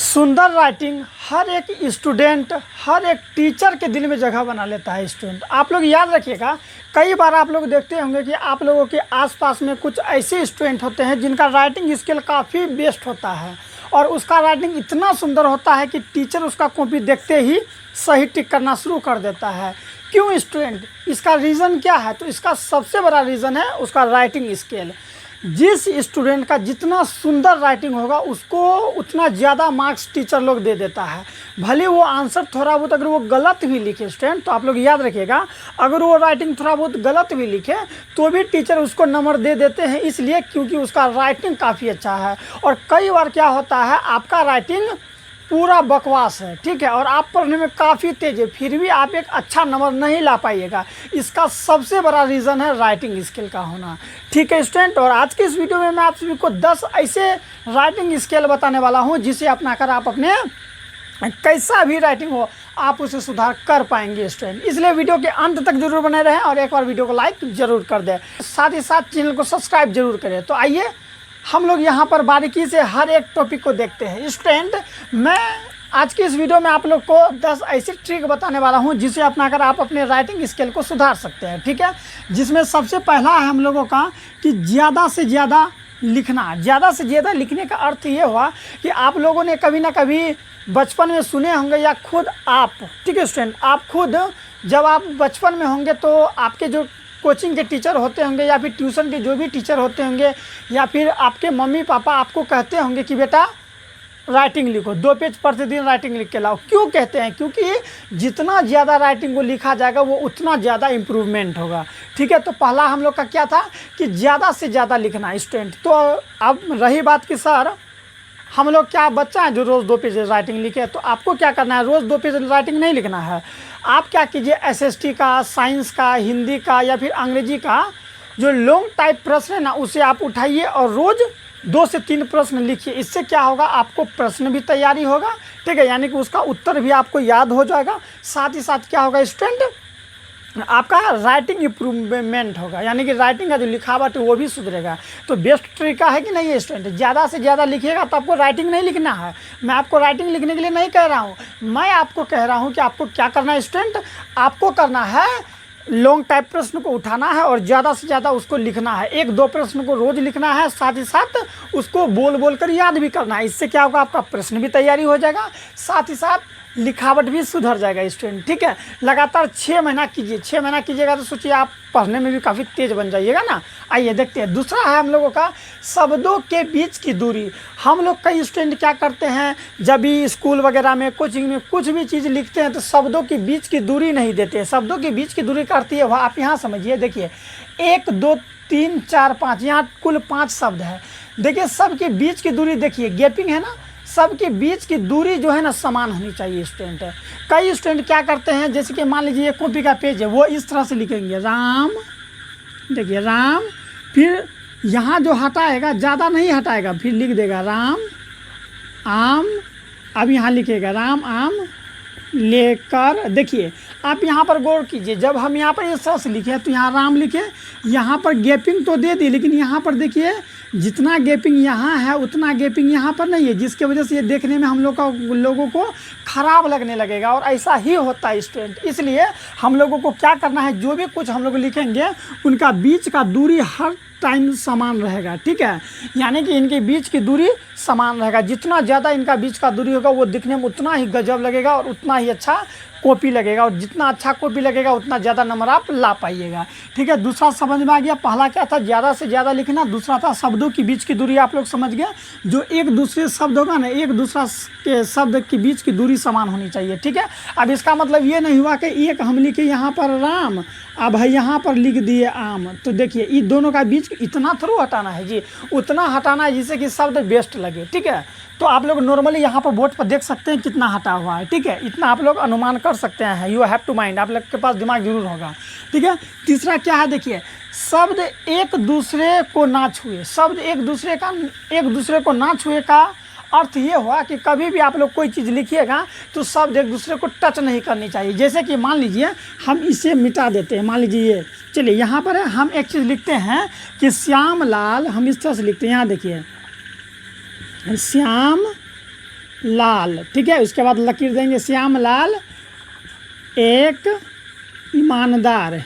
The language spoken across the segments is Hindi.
सुंदर राइटिंग हर एक स्टूडेंट, हर एक टीचर के दिल में जगह बना लेता है स्टूडेंट। आप लोग याद रखिएगा, कई बार आप लोग देखते होंगे कि आप लोगों के आसपास में कुछ ऐसे स्टूडेंट होते हैं जिनका राइटिंग स्किल काफ़ी बेस्ट होता है और उसका राइटिंग इतना सुंदर होता है कि टीचर उसका कॉपी देखते ही सही टिक करना शुरू कर देता है। क्यों स्टूडेंट? इसका रीज़न क्या है? तो इसका सबसे बड़ा रीज़न है उसका राइटिंग स्किल। जिस स्टूडेंट का जितना सुंदर राइटिंग होगा उसको उतना ज़्यादा मार्क्स टीचर लोग दे देता है। भले वो आंसर थोड़ा बहुत अगर वो गलत भी लिखे स्टूडेंट, तो आप लोग याद रखिएगा, अगर वो राइटिंग थोड़ा बहुत गलत भी लिखे तो भी टीचर उसको नंबर दे देते हैं, इसलिए क्योंकि उसका राइटिंग काफ़ी अच्छा है। और कई बार क्या होता है, आपका राइटिंग पूरा बकवास है, ठीक है, और आप पढ़ने में काफ़ी तेज है, फिर भी आप एक अच्छा नंबर नहीं ला पाइएगा। इसका सबसे बड़ा रीज़न है राइटिंग स्किल का होना, ठीक है स्टूडेंट। और आज के इस वीडियो में मैं आप सभी को 10 ऐसे राइटिंग स्किल बताने वाला हूं जिसे अपनाकर आप अपने कैसा भी राइटिंग हो आप उसे सुधार कर पाएंगे स्टूडेंट। इसलिए वीडियो के अंत तक जरूर बने रहें और एक बार वीडियो को लाइक जरूर कर दें, साथ ही साथ चैनल को सब्सक्राइब जरूर करें। तो आइए हम लोग यहाँ पर बारीकी से हर एक टॉपिक को देखते हैं स्टूडेंट। मैं आज की इस वीडियो में आप लोग को 10 ऐसी ट्रिक बताने वाला हूँ जिसे अपनाकर आप अपने राइटिंग स्किल को सुधार सकते हैं, ठीक है। जिसमें सबसे पहला है हम लोगों का कि ज़्यादा से ज़्यादा लिखना। ज़्यादा से ज़्यादा लिखने का अर्थ ये हुआ कि आप लोगों ने कभी ना कभी बचपन में सुने होंगे या खुद आप, ठीक है स्टूडेंट, आप खुद जब आप बचपन में होंगे तो आपके जो कोचिंग के टीचर होते होंगे या फिर ट्यूशन के जो भी टीचर होते होंगे या फिर आपके मम्मी पापा आपको कहते होंगे कि बेटा राइटिंग लिखो, 2 पेज प्रतिदिन राइटिंग लिख के लाओ। क्यों कहते हैं? क्योंकि जितना ज़्यादा राइटिंग को लिखा जाएगा वो उतना ज़्यादा इम्प्रूवमेंट होगा, ठीक है। तो पहला हम लोग का क्या था कि ज़्यादा से ज़्यादा लिखना स्टूडेंट। तो अब रही बात कि सर हम लोग क्या बच्चा है जो रोज़ 2 पेज राइटिंग लिखे, तो आपको क्या करना है, रोज़ 2 पेज राइटिंग नहीं लिखना है। आप क्या कीजिए, एसएसटी का, साइंस का, हिंदी का या फिर अंग्रेजी का जो लॉन्ग टाइप प्रश्न है ना उसे आप उठाइए और रोज़ 2 से 3 प्रश्न लिखिए। इससे क्या होगा, आपको प्रश्न भी तैयारी होगा, ठीक है, यानी कि उसका उत्तर भी आपको याद हो जाएगा। साथ ही साथ क्या होगा स्टूडेंट, आपका राइटिंग इम्प्रूवमेंट होगा, यानी कि राइटिंग का जो लिखावट है वो भी सुधरेगा। तो बेस्ट तरीका है कि नहीं है स्टूडेंट, ज़्यादा से ज़्यादा लिखिएगा। तो आपको राइटिंग नहीं लिखना है, मैं आपको राइटिंग लिखने के लिए नहीं कह रहा हूँ, मैं आपको कह रहा हूँ कि आपको क्या करना है स्टूडेंट, आपको करना है लॉन्ग टाइप प्रश्न को उठाना है और ज़्यादा से ज़्यादा उसको लिखना है। 1-2 प्रश्न को रोज़ लिखना है, साथ ही साथ उसको बोल बोल कर याद भी करना है। इससे क्या होगा, आपका प्रश्न भी तैयारी हो जाएगा, साथ ही साथ लिखावट भी सुधर जाएगा स्टूडेंट, ठीक है। लगातार 6 महीना कीजिए, 6 महीना कीजिएगा तो सोचिए आप पढ़ने में भी काफ़ी तेज़ बन जाइएगा ना। आइए देखते हैं, दूसरा है हम लोगों का शब्दों के बीच की दूरी। हम लोग कई स्टूडेंट क्या करते हैं, जब भी स्कूल वगैरह में, कोचिंग में कुछ भी चीज़ लिखते हैं तो शब्दों के बीच की दूरी नहीं देते हैं। शब्दों के बीच की दूरी करती है वह, आप यहाँ समझिए, देखिए 1 2 3 4 5, यहाँ कुल 5 शब्द है। देखिए सबके बीच की दूरी देखिए, गैपिंग है ना, सबके बीच की दूरी जो है ना समान होनी चाहिए स्टूडेंट। कई स्टूडेंट क्या करते हैं, जैसे कि मान लीजिए कॉपी का पेज है, वो इस तरह से लिखेंगे राम, देखिए राम, फिर यहाँ जो हटाएगा ज़्यादा नहीं हटाएगा, फिर लिख देगा राम आम, अब यहाँ लिखेगा राम आम लेकर। देखिए आप यहाँ पर गौर कीजिए, जब हम यहाँ पर इस तरह से लिखे तो यहाँ राम लिखे, यहाँ पर गैपिंग तो दे दी, लेकिन यहाँ पर देखिए जितना गैपिंग यहाँ है उतना गैपिंग यहाँ पर नहीं है, जिसके वजह से ये देखने में हम लोगों को ख़राब लगने लगेगा। और ऐसा ही होता है स्टूडेंट। इसलिए हम लोगों को क्या करना है, जो भी कुछ हम लोग लिखेंगे उनका बीच का दूरी हर टाइम समान रहेगा, ठीक है, यानी कि इनके बीच की दूरी समान रहेगा। जितना ज़्यादा इनका बीच का दूरी होगा वो दिखने में उतना ही गजब लगेगा और उतना ही अच्छा कॉपी लगेगा, और जितना अच्छा कॉपी लगेगा उतना ज़्यादा नंबर आप ला पाइएगा, ठीक है। दूसरा समझ में आ गया, पहला क्या था, ज़्यादा से ज़्यादा लिखना। दूसरा था शब्दों की बीच की दूरी, आप लोग समझ गए, जो एक दूसरे शब्द होगा ना, एक दूसरा के शब्द के बीच की दूरी समान होनी चाहिए, ठीक है। अब इसका मतलब ये नहीं हुआ कि एक हम लिखे यहाँ पर राम, अब है यहाँ पर लिख दिए आम, तो देखिए इन दोनों का बीच इतना थोड़ा हटाना है जी, उतना हटाना है जिससे कि शब्द बेस्ट लगे, ठीक है। तो आप लोग नॉर्मली यहाँ पर बोर्ड पर देख सकते हैं कितना हटा हुआ है, ठीक है, इतना आप लोग अनुमान कर सकते हैं, यू हैव टू माइंड, आप लोग के पास दिमाग जरूर होगा, ठीक है। तीसरा क्या है, देखिए शब्द एक दूसरे को ना छुए। शब्द एक दूसरे को ना छुए का अर्थ ये हुआ कि कभी भी आप लोग कोई चीज़ लिखिएगा तो शब्द एक दूसरे को टच नहीं करनी चाहिए। जैसे कि मान लीजिए हम इसे मिटा देते हैं, मान लीजिए ये, चलिए यहाँ पर है, हम एक चीज़ लिखते हैं कि श्याम लाल, हम इस तरह से लिखते हैं, यहाँ देखिए श्याम लाल, ठीक है। उसके बाद लकीर देंगे श्याम लाल एक ईमानदार।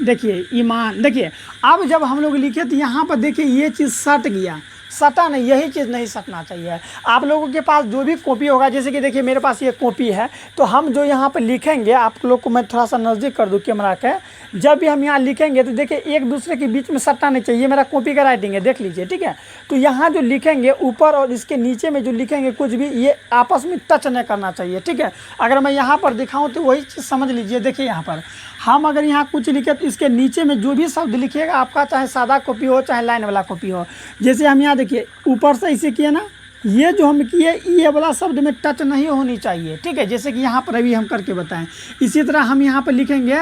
देखिए ईमान, देखिए अब जब हम लोग लिखे तो यहाँ पर देखिए ये चीज़ सट गया, सटा नहीं, यही चीज़ नहीं सटना चाहिए। आप लोगों के पास जो भी कॉपी होगा, जैसे कि देखिए मेरे पास ये कॉपी है, तो हम जो यहाँ पर लिखेंगे, आप लोग को मैं थोड़ा सा नज़दीक कर दूँ कैमरा के, जब भी हम यहाँ लिखेंगे तो देखिए एक दूसरे के बीच में सटना नहीं चाहिए। मेरा कॉपी का राइटिंग है, देख लीजिए, ठीक है। तो यहाँ जो लिखेंगे ऊपर और इसके नीचे में जो लिखेंगे कुछ भी, ये आपस में टच नहीं करना चाहिए, ठीक है। अगर मैं यहाँ पर दिखाऊँ तो वही चीज़ समझ लीजिए। देखिए यहाँ पर हम अगर यहाँ कुछ लिखे तो इसके नीचे में जो भी शब्द लिखिएगा आपका, चाहे सादा कॉपी हो चाहे लाइन वाला कॉपी हो, जैसे हम यहाँ देखिए ऊपर से इसे किए ना, ये जो हम किए ये वाला शब्द में टच नहीं होनी चाहिए, ठीक है। जैसे कि यहाँ पर अभी हम करके बताएं। इसी तरह हम यहाँ पर लिखेंगे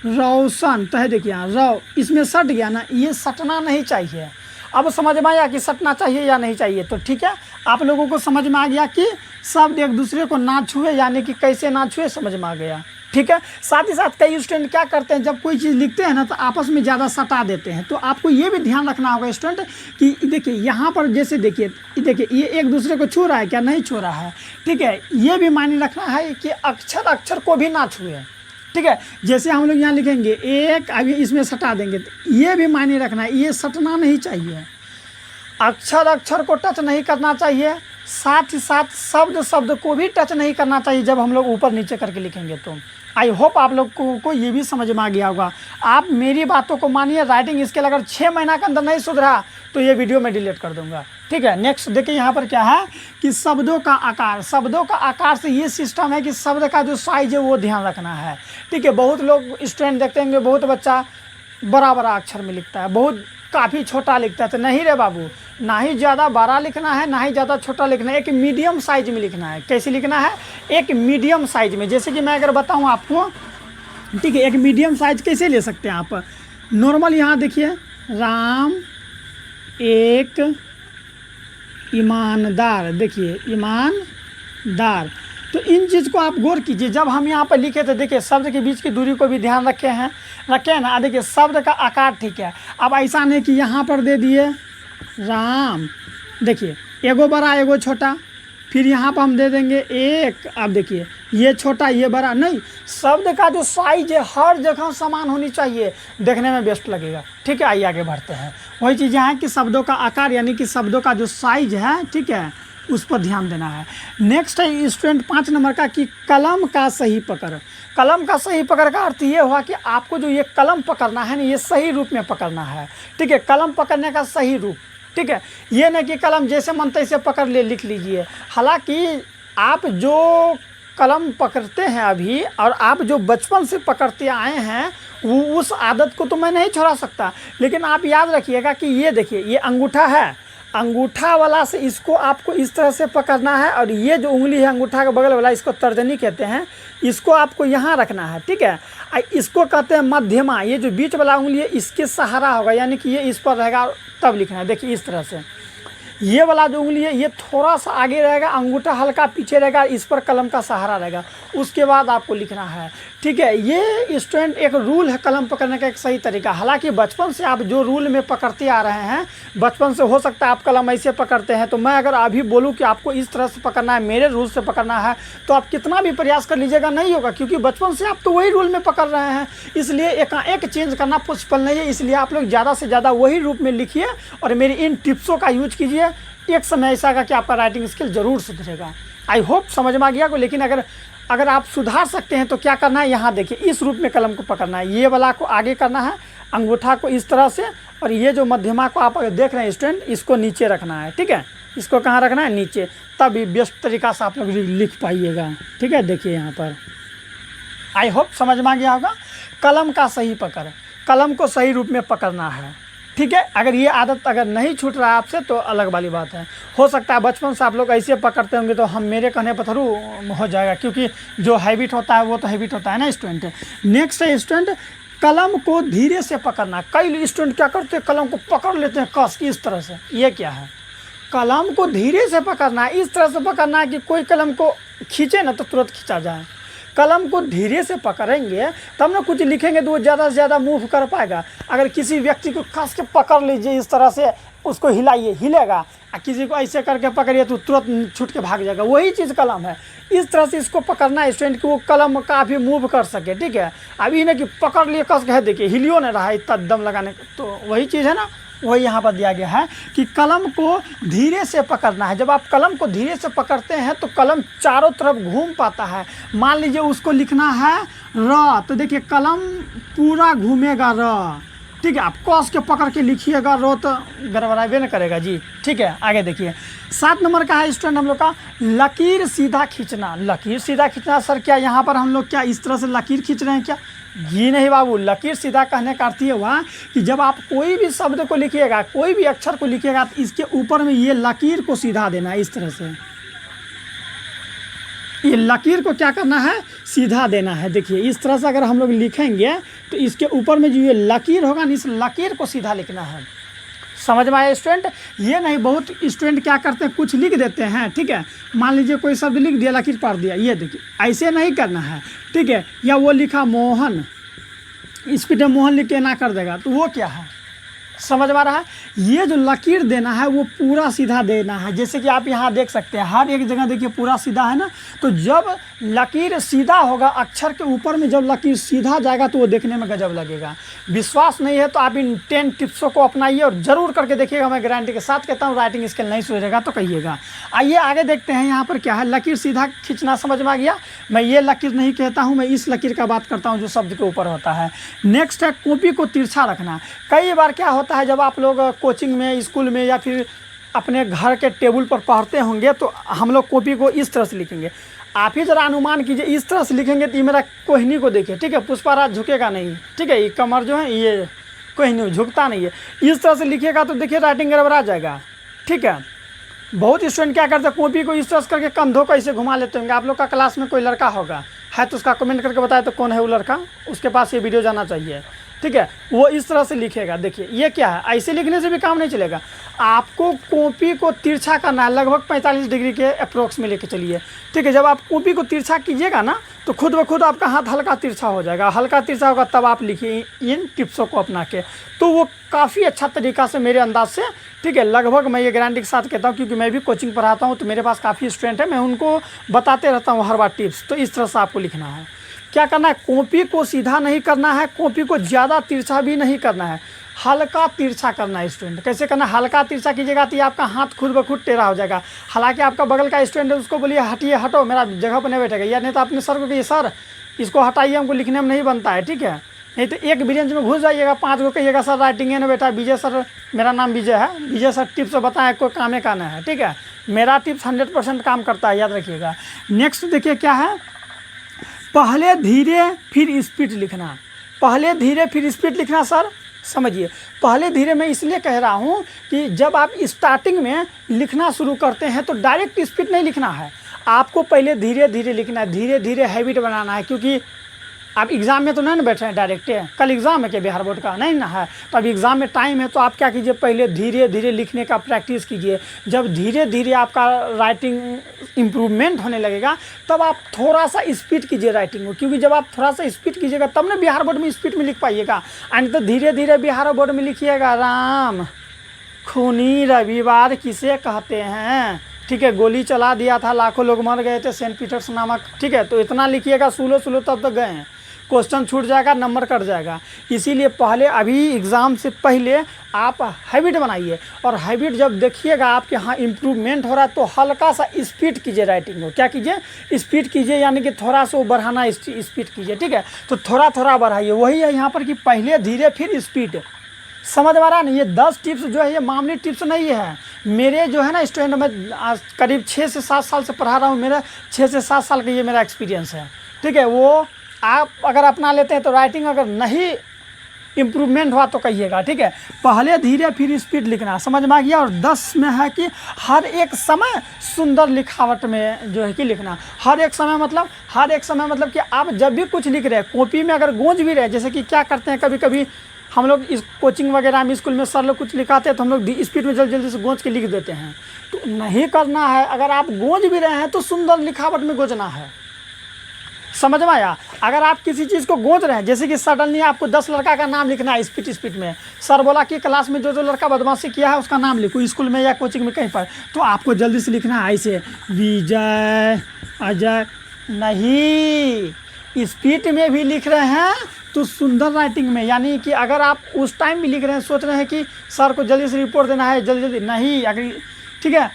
रोशन, तो है देखिए यहाँ रौ, इसमें सट गया ना, ये सटना नहीं चाहिए। अब समझ में आया कि सटना चाहिए या नहीं चाहिए, तो ठीक है। आप लोगों को समझ में आ गया कि शब्द एक दूसरे को ना छुए, यानी कि कैसे ना छुए, समझ में आ गया, ठीक है। साथ ही साथ कई स्टूडेंट क्या करते हैं, जब कोई चीज़ लिखते हैं ना तो आपस में ज़्यादा सटा देते हैं। तो आपको ये भी ध्यान रखना होगा स्टूडेंट कि देखिए यहाँ पर जैसे देखिए ये एक दूसरे को छू रहा है क्या, नहीं छू रहा है, ठीक है। ये भी मायने रखना है कि अक्षर अक्षर को भी ना छुए, ठीक है। जैसे हम लोग यहाँ लिखेंगे एक, अभी इसमें सटा देंगे, तो ये भी मायने रखना है, ये सटना नहीं चाहिए, अक्षर अक्षर को टच नहीं करना चाहिए। साथ ही साथ शब्द शब्द को भी टच नहीं करना चाहिए जब हम लोग ऊपर नीचे करके लिखेंगे। तो आई होप आप लोगों को ये भी समझ में आ गया होगा। आप मेरी बातों को मानिए, राइटिंग स्किल अगर 6 महीना के अंदर नहीं सुधरा तो ये वीडियो मैं डिलीट कर दूंगा, ठीक है। नेक्स्ट देखिए यहाँ पर क्या है कि शब्दों का आकार, शब्दों का आकार से ये सिस्टम है कि शब्द का जो साइज है वो ध्यान रखना है, ठीक है। बहुत लोग स्टूडेंट देखते होंगे, बहुत बच्चा बड़ा बड़ा अक्षर में लिखता है, बहुत काफ़ी छोटा लिखता है। तो नहीं रे बाबू, ना ही ज़्यादा बड़ा लिखना है ना ही ज़्यादा छोटा लिखना है, एक मीडियम साइज में लिखना है। कैसे लिखना है, एक मीडियम साइज में। जैसे कि मैं अगर बताऊं आपको, ठीक है, एक मीडियम साइज कैसे ले सकते हैं आप, नॉर्मल यहाँ देखिए राम एक ईमानदार, देखिए ईमानदार। तो इन चीज़ को आप गौर कीजिए। जब हम यहाँ पर लिखे थे देखिए शब्द के बीच की दूरी को भी ध्यान रखे हैं ना। देखिए शब्द का आकार ठीक है। अब ऐसा नहीं कि यहाँ पर दे दिए राम, देखिए एगो बड़ा एगो छोटा, फिर यहाँ पर हम दे देंगे एक। अब देखिए ये छोटा ये बड़ा, नहीं, शब्द का जो साइज है हर जगह समान होनी चाहिए, देखने में बेस्ट लगेगा, ठीक है। आइए आगे बढ़ते हैं। वही चीज़ यहाँ है कि शब्दों का आकार यानी कि शब्दों का जो साइज है, ठीक है, उस पर ध्यान देना है। नेक्स्ट है स्टूडेंट 5 नंबर का कि कलम का सही पकड़। कलम का सही पकड़ का अर्थ ये हुआ कि आपको जो ये कलम पकड़ना है ना, ये सही रूप में पकड़ना है, ठीक है। कलम पकड़ने का सही रूप, ठीक है। ये नहीं कि कलम जैसे मन तैसे पकड़ ले लिख लीजिए। हालांकि आप जो कलम पकड़ते हैं अभी और आप जो बचपन से पकड़ते आए हैं वो उस आदत को तो मैं नहीं छोड़ा सकता, लेकिन आप याद रखिएगा कि ये देखिए ये अंगूठा है, अंगूठा वाला से इसको आपको इस तरह से पकड़ना है, और ये जो उंगली है अंगूठा के बगल वाला, इसको तर्जनी कहते हैं, इसको आपको यहाँ रखना है, ठीक है। इसको कहते हैं मध्यमा, ये जो बीच वाला उंगली है इसके सहारा होगा, यानी कि ये इस पर रहेगा तब लिखना है। देखिए इस तरह से ये वाला जो उंगली है ये थोड़ा सा आगे रहेगा, अंगूठा हल्का पीछे रहेगा, इस पर कलम का सहारा रहेगा, उसके बाद आपको लिखना है, ठीक है। ये स्टूडेंट एक रूल है कलम पकड़ने का एक सही तरीका। हालांकि बचपन से आप जो रूल में पकड़ते आ रहे हैं, बचपन से हो सकता है आप कलम ऐसे पकड़ते हैं, तो मैं अगर अभी बोलूँ कि आपको इस तरह से पकड़ना है, मेरे रूल से पकड़ना है, तो आप कितना भी प्रयास कर लीजिएगा नहीं होगा, क्योंकि बचपन से आप तो वही रूल में पकड़ रहे हैं। इसलिए एकाएक चेंज करना पॉसिबल नहीं है। इसलिए आप लोग ज़्यादा से ज़्यादा वही रूप में लिखिए और मेरी इन टिप्सों का यूज कीजिए। एक समय ऐसा आएगा कि आपका राइटिंग स्किल ज़रूर सुधरेगा। आई होप समझ में आ गया को। लेकिन अगर आप सुधार सकते हैं तो क्या करना है, यहाँ देखिए इस रूप में कलम को पकड़ना है, ये वाला को आगे करना है, अंगूठा को इस तरह से, और ये जो मध्यमा को आप अगर देख रहे हैं स्टूडेंट, इसको नीचे रखना है, ठीक है। इसको कहाँ रखना है, नीचे, तभी बेस्ट तरीका से आप लोग लिख पाइएगा, ठीक है। देखिए यहाँ पर आई होप समझ में आ गया होगा। कलम का सही पकड़, कलम को सही रूप में पकड़ना है, ठीक है। अगर ये आदत अगर नहीं छूट रहा है आपसे तो अलग वाली बात है। हो सकता है बचपन से आप लोग ऐसे पकड़ते होंगे तो हम मेरे कहने पर थरू हो जाएगा, क्योंकि जो हैबिट होता है वो तो हैबिट होता है ना स्टूडेंट। नेक्स्ट है स्टूडेंट कलम को धीरे से पकड़ना। कई स्टूडेंट क्या करते हैं, कलम को पकड़ लेते हैं कस की इस तरह से। ये क्या है, कलम को धीरे से पकड़ना है, इस तरह से पकड़ना है कि कोई कलम को खींचे ना तो तुरंत खींचा जाए। कलम को धीरे से पकड़ेंगे तब ना कुछ लिखेंगे तो वो ज़्यादा से ज़्यादा मूव कर पाएगा। अगर किसी व्यक्ति को कस के पकड़ लीजिए इस तरह से, उसको हिलाइए, हिलेगा, किसी को ऐसे करके पकड़िए तो तुरंत छूट के भाग जाएगा, वही चीज़ कलम है। इस तरह से इसको पकड़ना है स्टूडेंट कि वो कलम काफ़ी मूव कर सके, ठीक है। अभी ना कि पकड़ लिए कस के है, देखिए हिलियो नहीं रहा इतना दम लगाने, तो वही चीज़ है ना, वही यहाँ पर दिया गया है कि कलम को धीरे से पकड़ना है। जब आप कलम को धीरे से पकड़ते हैं तो कलम चारों तरफ घूम पाता है। मान लीजिए उसको लिखना है र, तो देखिए कलम पूरा घूमेगा र, ठीक है। आप कस के पकड़ के लिखिएगा रो तो गड़बड़ाबे न करेगा जी, ठीक है। आगे देखिए 7 नंबर का है स्टूडेंट हम लोग का लकीर सीधा खींचना। लकीर सीधा खींचना सर क्या यहाँ पर हम लोग क्या इस तरह से लकीर खींच रहे हैं क्या? जी नहीं बाबू, लकीर सीधा कहने का अर्थ ये हुआ कि जब आप कोई भी शब्द को लिखिएगा, कोई भी अक्षर को लिखिएगा तो इसके ऊपर में ये लकीर को सीधा देना है, इस तरह से ये लकीर को क्या करना है, सीधा देना है। देखिए इस तरह से अगर हम लोग लिखेंगे तो इसके ऊपर में जो ये लकीर होगा ना, इस लकीर को सीधा लिखना है। समझ में आया स्टूडेंट? ये नहीं, बहुत स्टूडेंट क्या करते हैं कुछ लिख देते हैं, ठीक है। मान लीजिए कोई शब्द लिख दिया, लकीर पार दिया, ये देखिए ऐसे नहीं करना है, ठीक है। या वो लिखा मोहन, इस पे मोहन लिख के ना कर देगा तो वो क्या है, समझ में आ रहा है? ये जो लकीर देना है वो पूरा सीधा देना है। जैसे कि आप यहाँ देख सकते हैं हर एक जगह देखिए पूरा सीधा है ना, तो जब लकीर सीधा होगा अक्षर के ऊपर में, जब लकीर सीधा जाएगा तो वो देखने में गजब लगेगा। विश्वास नहीं है तो आप इन 10 टिप्सों को अपनाइए और ज़रूर करके देखिएगा। मैं गारंटी के साथ कहता हूँ, राइटिंग स्किल नहीं सुधरेगा तो कहिएगा। आइए आगे देखते हैं यहाँ पर क्या है। लकीर सीधा खींचना समझ में आ गया। मैं ये लकीर नहीं कहता हूँ, मैं इस लकीर का बात करता हूँ जो शब्द के ऊपर होता है। नेक्स्ट है कॉपी को तिरछा रखना। कई बार क्या होता है जब आप लोग कोचिंग में, स्कूल में या फिर अपने घर के टेबल पर पढ़ते होंगे तो हम लोग कॉपी को इस तरह से लिखेंगे। आप ही ज़रा अनुमान कीजिए, इस तरह से लिखेंगे तो ये मेरा कोहिनी को देखिए, ठीक है। पुष्पाराज झुकेगा नहीं, ठीक है। ये कमर जो है ये कोहिनी झुकता नहीं है। इस तरह से लिखिएगा तो देखिए राइटिंग गड़बड़ा जाएगा, ठीक है। बहुत स्टूडेंट क्या करते हैं कॉपी को इस तरह से करके कंधों को ऐसे घुमा लेते होंगे। आप लोग का क्लास में कोई लड़का होगा है तो उसका कमेंट करके बताए तो कौन है वो लड़का, उसके पास ये वीडियो जाना चाहिए, ठीक है। वो इस तरह से लिखेगा। देखिए ये क्या है, ऐसे लिखने से भी काम नहीं चलेगा। आपको कॉपी को तिरछा करना है, लगभग 45 डिग्री के अप्रोक्स में लेके चलिए, ठीक है। जब आप कॉपी को तिरछा कीजिएगा ना तो खुद ब खुद आपका हाथ हल्का तिरछा हो जाएगा। हल्का तिरछा होगा तब आप लिखिए इन टिप्सों को अपना के, तो वो काफ़ी अच्छा तरीका से मेरे अंदाज से, ठीक है। लगभग मैं ये गारंटी के साथ कहता हूँ क्योंकि मैं भी कोचिंग पढ़ाता हूँ तो मेरे पास काफ़ी स्टूडेंट है, मैं उनको बताते रहता हूँ हर बार टिप्स। तो इस तरह से आपको लिखना है। क्या करना है, कॉपी को सीधा नहीं करना है, कॉपी को ज़्यादा तिरछा भी नहीं करना है, हल्का तिरछा करना है स्टूडेंट। कैसे करना है, हल्का तिरछा कीजिएगा तो ये आपका हाथ खुद ब खुद टेढ़ा हो जाएगा। हालांकि आपका बगल का स्टूडेंट है उसको बोलिए हटिए, हटो, मेरा जगह पर नहीं बैठेगा, या नहीं तो अपने सर को कहिए सर इसको हटाइए, हमको लिखने में नहीं बनता है, ठीक है। नहीं तो एक बेंच में घुस जाइएगा, 5 को कहिएगा सर राइटिंग है ना बेटा, विजय सर, मेरा नाम विजय है, विजय सर टिप्स बताएं, कोई कामे का ना है, ठीक है। मेरा टिप्स 100% काम करता है, याद रखिएगा। नेक्स्ट देखिए क्या है, पहले धीरे फिर स्पीड लिखना। पहले धीरे फिर स्पीड लिखना सर समझिए, पहले धीरे मैं इसलिए कह रहा हूँ कि जब आप स्टार्टिंग में लिखना शुरू करते हैं तो डायरेक्ट स्पीड नहीं लिखना है, आपको पहले धीरे धीरे लिखना है, धीरे धीरे हैबिट बनाना है। क्योंकि आप एग्ज़ाम में तो नहीं ना बैठ रहे हैं डायरेक्ट, कल एग्ज़ाम है क्या बिहार बोर्ड का, नहीं ना है, तो अभी एग्ज़ाम में टाइम है, तो आप क्या कीजिए पहले धीरे धीरे लिखने का प्रैक्टिस कीजिए। जब धीरे धीरे आपका राइटिंग इम्प्रूवमेंट होने लगेगा तब आप थोड़ा सा स्पीड कीजिए राइटिंग को, क्योंकि जब आप थोड़ा सा स्पीड कीजिएगा तब ना बिहार बोर्ड में स्पीड में लिख पाइएगा। एंड तो धीरे धीरे बिहार बोर्ड में लिखिएगा, राम खूनी रविवार किसे कहते हैं, ठीक है, गोली चला दिया था लाखों लोग मर गए थे, सेंट पीटर्स नामक, ठीक है। तो इतना लिखिएगा, सुलो सुलो तब तक गए हैं, क्वेश्चन छूट जाएगा, नंबर कट जाएगा। इसीलिए पहले अभी एग्ज़ाम से पहले आप हैबिट बनाइए, और हैबिट जब देखिएगा आपके यहाँ इम्प्रूवमेंट हो रहा है तो हल्का सा स्पीड कीजिए राइटिंग को। क्या कीजिए, स्पीड कीजिए, यानी कि थोड़ा सा बढ़ाना स्पीड कीजिए, ठीक है। तो थोड़ा थोड़ा बढ़ाइए, वही है यहाँ पर कि पहले धीरे फिर स्पीड। समझ में आ रहा है ना, ये 10 टिप्स जो है ये मामूली टिप्स नहीं है। मेरे जो है ना स्टूडेंट, मैं करीब 6 से 7 साल से पढ़ा रहा हूँ, मेरा 6 से 7 साल का ये मेरा एक्सपीरियंस है, ठीक है। वो आप अगर अपना लेते हैं तो राइटिंग अगर नहीं इम्प्रूवमेंट हुआ तो कहिएगा, ठीक है। पहले धीरे फिर स्पीड लिखना, समझ में आ गया। और 10 में है कि हर एक समय सुंदर लिखावट में जो है कि लिखना। हर एक समय मतलब कि आप जब भी कुछ लिख रहे हैं कॉपी में अगर गूंज भी रहे, जैसे कि क्या करते हैं कभी कभी हम लोग इस कोचिंग वगैरह में स्कूल में सर लोग कुछ लिखाते हैं तो हम लोग स्पीड में जल्दी जल्दी से गूंज के लिख देते हैं, तो नहीं करना है। अगर आप गूंज भी रहे हैं तो सुंदर लिखावट में गूंजना है, समझ में आया। अगर आप किसी चीज़ को गूंज रहे हैं, जैसे कि सडनली आपको 10 लड़का का नाम लिखना है स्पीड में, सर बोला कि क्लास में जो जो लड़का बदमाशी किया है उसका नाम लिखो, स्कूल में या कोचिंग में कहीं पर, तो आपको जल्दी से लिखना है ऐसे विजय अजय। नहीं, स्पीड में भी लिख रहे हैं तो सुंदर राइटिंग में, यानी कि अगर आप उस टाइम भी लिख रहे हैं, सोच रहे हैं कि सर को जल्दी से रिपोर्ट देना है जल्दी जल्दी, नहीं, अगर ठीक है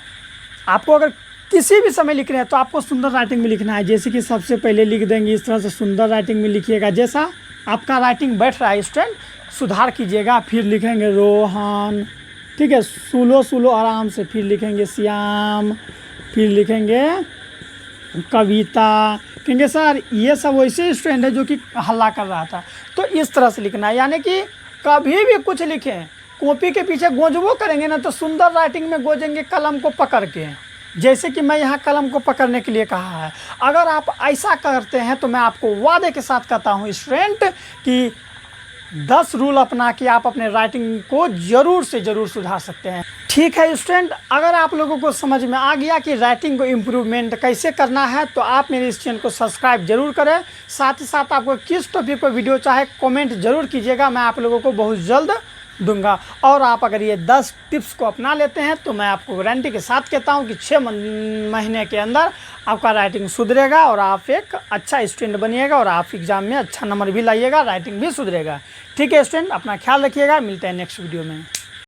आपको अगर किसी भी समय लिख रहे हैं तो आपको सुंदर राइटिंग में लिखना है। जैसे कि सबसे पहले लिख देंगे इस तरह से सुंदर राइटिंग में लिखिएगा, जैसा आपका राइटिंग बैठ रहा है स्टूडेंट सुधार कीजिएगा। फिर लिखेंगे रोहन, ठीक है, स्लो आराम से, फिर लिखेंगे श्याम, फिर लिखेंगे कविता। कहेंगे सर ये सब वैसे स्टूडेंट है जो कि हल्ला कर रहा था, तो इस तरह से लिखना है। यानी कि कभी भी कुछ लिखें कॉपी के पीछे गोंजबो करेंगे ना तो सुंदर राइटिंग में गोजेंगे कलम को पकड़ के, जैसे कि मैं यहाँ कलम को पकड़ने के लिए कहा है। अगर आप ऐसा करते हैं तो मैं आपको वादे के साथ कहता हूँ स्टूडेंट कि 10 रूल अपना के आप अपने राइटिंग को ज़रूर से ज़रूर सुधार सकते हैं। ठीक है स्टूडेंट, अगर आप लोगों को समझ में आ गया कि राइटिंग को इम्प्रूवमेंट कैसे करना है तो आप मेरे इस चैनल को सब्सक्राइब जरूर करें। साथ ही साथ आपको किस टॉपिक पर वीडियो चाहे कमेंट जरूर कीजिएगा, मैं आप लोगों को बहुत जल्द दूंगा। और आप अगर ये 10 टिप्स को अपना लेते हैं तो मैं आपको गारंटी के साथ कहता हूँ कि 6 महीने के अंदर आपका राइटिंग सुधरेगा और आप एक अच्छा स्टूडेंट बनिएगा और आप एग्ज़ाम में अच्छा नंबर भी लाइएगा, राइटिंग भी सुधरेगा। ठीक है स्टूडेंट, अपना ख्याल रखिएगा, मिलते हैं नेक्स्ट वीडियो में।